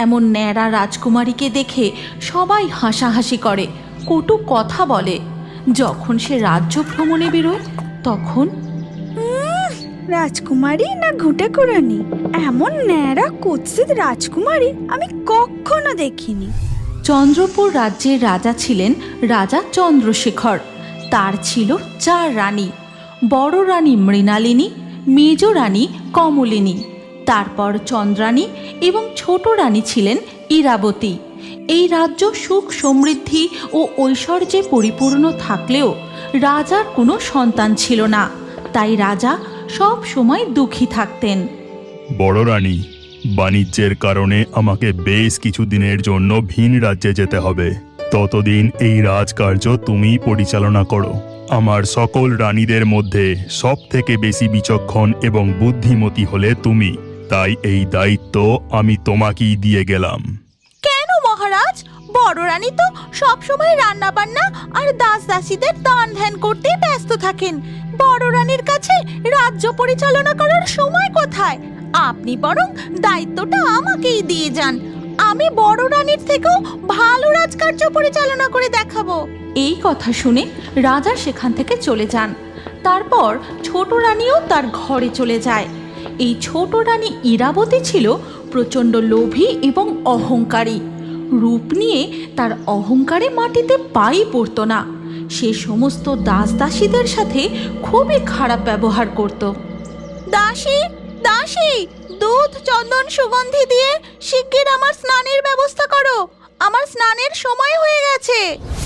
এমন ন্যাড়া রাজকুমারীকে দেখে সবাই হাসাহাসি করে, কটু কথা বলে। যখন সে রাজ্য ভ্রমণে বেরোয় তখন রাজকুমারী না ঘুঁটে কুড়ানি, এমন ন্যাড়া কুৎসিত রাজকুমারী আমি কখনো দেখিনি। চন্দ্রপুর রাজ্যের রাজা ছিলেন রাজা চন্দ্রশেখর। তার ছিল 4 রানী। বড় রানী মৃণালিনী, মেজ রানী কমলিনী, তারপর চন্দ্রানী এবং ছোট রানী ছিলেন ইরাবতী। এই রাজ্য সুখ সমৃদ্ধি ও ঐশ্বর্যে পরিপূর্ণ থাকলেও রাজার কোনো সন্তান ছিল না, তাই রাজা সব সময় দুঃখী থাকতেন। বড় রানী, বাণিজ্যের কারণে আমাকে বেশ কিছুদিনের জন্য ভিন রাজ্যে যেতে হবে। ততদিন এই রাজকার্য তুমিই পরিচালনা করো। আমার সকল রানীদের মধ্যে সব থেকে বেশি বিচক্ষণ এবং বুদ্ধিমতী হলে তুমি, তাই এই দায়িত্ব আমি তোমাকেই দিয়ে গেলাম। কেন মহারাজ? বড় রানী তো সবসময় রান্না বান্না আর দাস দাসীদের দান ধ্যান করতে ব্যস্ত থাকেন। বড় রানীর কাছে রাজ্য পরিচালনা করার সময় কোথায়? আপনি বরং দায়িত্বটা আমাকেই দিয়ে যান। আমি বড় রানীর থেকেও ভালো রাজকার্য পরিচালনা করে দেখাবো। এই কথা শুনে রাজা সেখান থেকে চলে যান। তারপর ছোট রানীও তার ঘরে চলে যায়। এই ছোট রানী ইরাবতী ছিল প্রচণ্ড লোভী এবং অহংকারী। রূপ নিয়ে তার অহংকারে মাটিতে পাই পড়তো না। সে সমস্ত দাস দাসীদের সাথে খুবই খারাপ ব্যবহার করত। দাসী, দাসী, দুধ, চন্দন, সুগন্ধি দিয়ে শিগগির আমার স্নানের ব্যবস্থা করো। আমার স্নানের সময় হয়ে গেছে।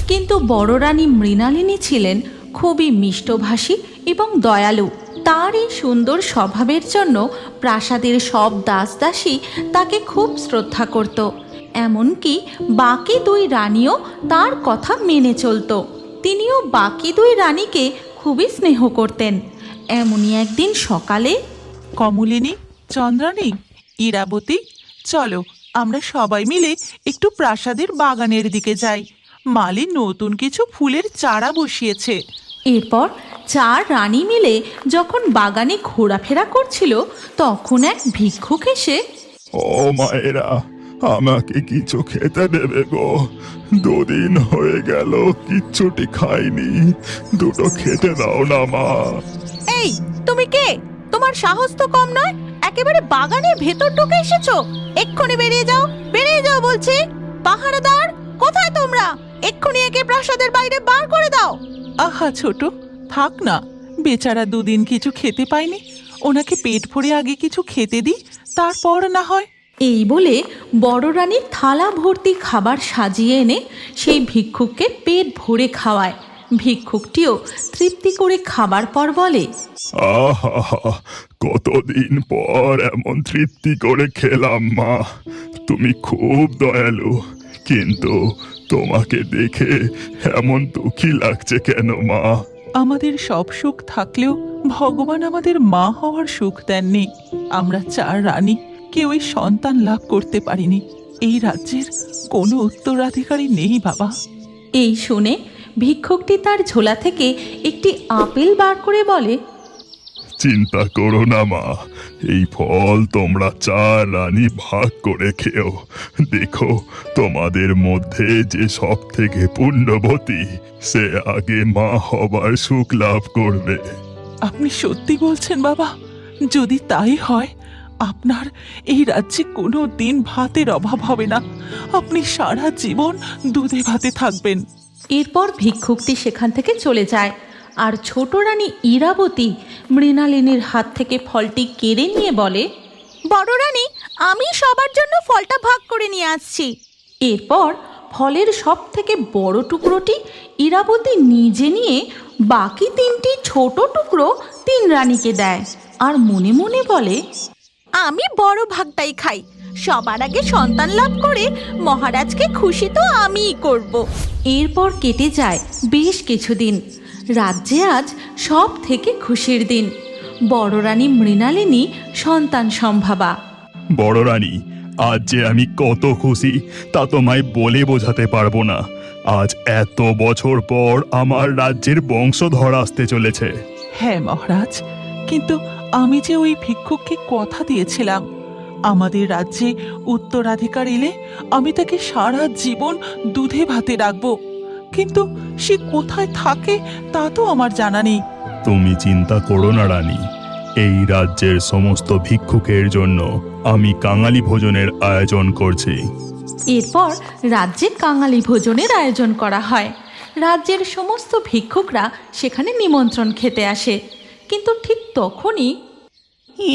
কিন্তু বড় রানী মৃণালিনী ছিলেন খুবই মিষ্টভাষী এবং দয়ালু। তার এই সুন্দর স্বভাবের জন্য প্রাসাদের সব দাস দাসী তাকে খুব শ্রদ্ধা করত। এমনকি বাকি 2 রানীও তার কথা মেনে চলত। তিনিও বাকি 2 রানীকে খুবই স্নেহ করতেন। এমনই একদিন সকালে কমলিনী, চন্দ্রানী, ইরাবতী, চলো আমরা সবাই মিলে একটু প্রাসাদের বাগানের দিকে যাই। মালি নতুন কিছু ফুলের চারা বসিয়েছে। এরপর 4 রানী মিলে যখন বাগানে ঘোরাফেরা করছিল তখন এক ভিক্ষুক এসে, ও মায়েরা, আমাকে কিছু খেতে দেবে গো। 2 দিন হয়ে গেল কিচ্ছুটি খাইনি, দুটো খেতে দাও না মা। এই তুমি কে? তোমার সাহস তো কম নয়, একেবারে বাগানের ভেতর ঢুকে এসেছো। এক্ষুনি বেরিয়ে যাও, বেরিয়ে যাও বলছি। পাহারাদার, কোথায় তোমরা? এক্ষুনি একে প্রাসাদের বাইরে বার করে দাও। আহা ছোট, থাক না, বেচারা 2 দিন কিছু খেতে পায়নি। ওনাকে পেট ভরে আগে কিছু খেতে দিই, তারপর না হয়। এই বলে বড় রানী থালা ভর্তি খাবার সাজিয়ে এনে সেই ভিক্ষুককে পেট ভরে খাওয়ায়। ভিক্ষুকটিও তৃপ্তি করে খাবার পর বলে, আহা, কতদিন পর এমন তৃপ্তি করে খেলাম মা। তুমি খুব দয়ালু, কিন্তু তোমাকে দেখে এমন দুঃখী লাগছে কেন মা? আমাদের সব সুখ থাকলেও ভগবান আমাদের মা হওয়ার সুখ দেননি। আমরা 4 রানী কেউই সন্তান লাভ করতে পারিনি। এই রাজ্যের কোনো উত্তরাধিকারী নেই বাবা। এই শুনে ভিক্ষুকটি তার ঝোলা থেকে একটি আপেল বার করে বলে, চিন্তা করো না মা, এই ফল তোমরা 4 রানী ভাগ করে খেও। দেখো, তোমাদের মধ্যে যে সব থেকে পুণ্যবতী সে আগে মা হবার সুখ লাভ করবে। আপনি সত্যি বলছেন বাবা? যদি তাই হয়, আপনার এই রাজ্যে কোনো দিন ভাতের অভাব হবে না। আপনি সারা জীবন দুধে ভাতে থাকবেন। এরপর ভিক্ষুকটি সেখান থেকে চলে যায়। আর ছোট রানী ইরাবতী মৃণালিনীর হাত থেকে ফলটি কেড়ে নিয়ে বলে, বড় রানী, আমি সবার জন্য ফলটা ভাগ করে নিয়ে আসছি। এরপর ফলের সব থেকে বড় টুকরোটি ইরাবতী নিজে নিয়ে বাকি 3টি ছোট টুকরো 3 রানীকে দেয় আর মনে মনে বলে, আমি বড় ভাগটাই খাই। সবার আগে সন্তান লাভ করে মহারাজকে খুশি তো আমিই করব। এরপর কেটে যায় বেশ কিছুদিন। রাজ্যে আজ সব থেকে খুশির দিন। বড় রানী মৃণালিনী সন্তান সম্ভাবা। বড় রানী, আজ যে আমি কত খুশি তা তোমায় বলে বোঝাতে পারবো না। আজ এত বছর পর আমার রাজ্যের বংশধর আসতে চলেছে। হ্যাঁ মহারাজ, কিন্তু আমি যে ওই ভিক্ষুককে কথা দিয়েছিলাম, আমাদের রাজ্যে উত্তরাধিকার এলে আমি তাকে সারা জীবন দুধে ভাতে রাখবো, কিন্তু সে কোথায় থাকে তা তো আমার জানা নেই। তুমি চিন্তা করো না রানী, এই রাজ্যের সমস্ত ভিক্ষুকের জন্য আমি কাঙালি ভোজনের আয়োজন করছি। এরপর রাজ্যে কাঙালি ভোজনের আয়োজন করা হয়। রাজ্যের সমস্ত ভিক্ষুকরা সেখানে নিমন্ত্রণ খেতে আসে, কিন্তু ঠিক তখনই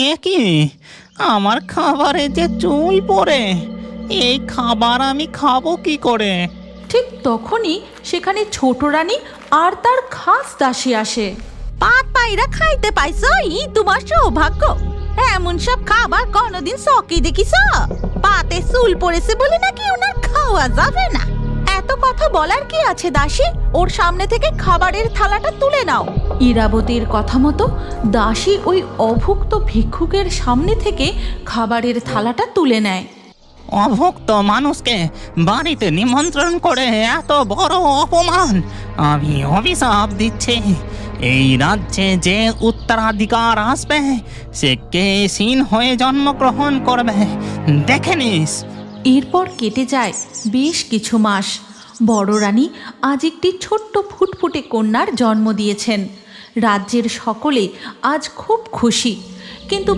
এ কি, আমার খাবারে যে চুল পড়ে, এই খাবার আমি খাবো কি করে? সেখানে ছোট রানী আর তার খাস দাসী আসে। পাত পায়রা খাইতে পাইছো, ই তোমার সৌভাগ্য। এমন সব খাবার কোনোদিন চকি দেখিস? পাতে চুল পড়েছে বলে নাকি ওনার খাওয়া যাবে না। এত কথা বলার কি আছে দাসী, ওর সামনে থেকে খাবারের থালাটা তুলে নাও। ইরাবতীর কথা মতো দাসী ওই অভুক্ত ভিক্ষুকের সামনে থেকে খাবারের থালাটা তুলে নেয়। অভুক্ত মানুষকে বাড়িতে নিমন্ত্রণ করে এত বড় অপমান! আমি অভিশাপ দিচ্ছি, এই রাজ্যে যে উত্তরাধিকার আসবে সে কেসিন হয়ে জন্মগ্রহণ করবে, দেখে নিস। এরপর কেটে যায় বেশ কিছু মাস। বড় রানী আজ একটি ছোট্ট ফুটফুটে কন্যার জন্ম দিয়েছেন। রাজ্যের সকলে আজ খুব খুশি, কিন্তু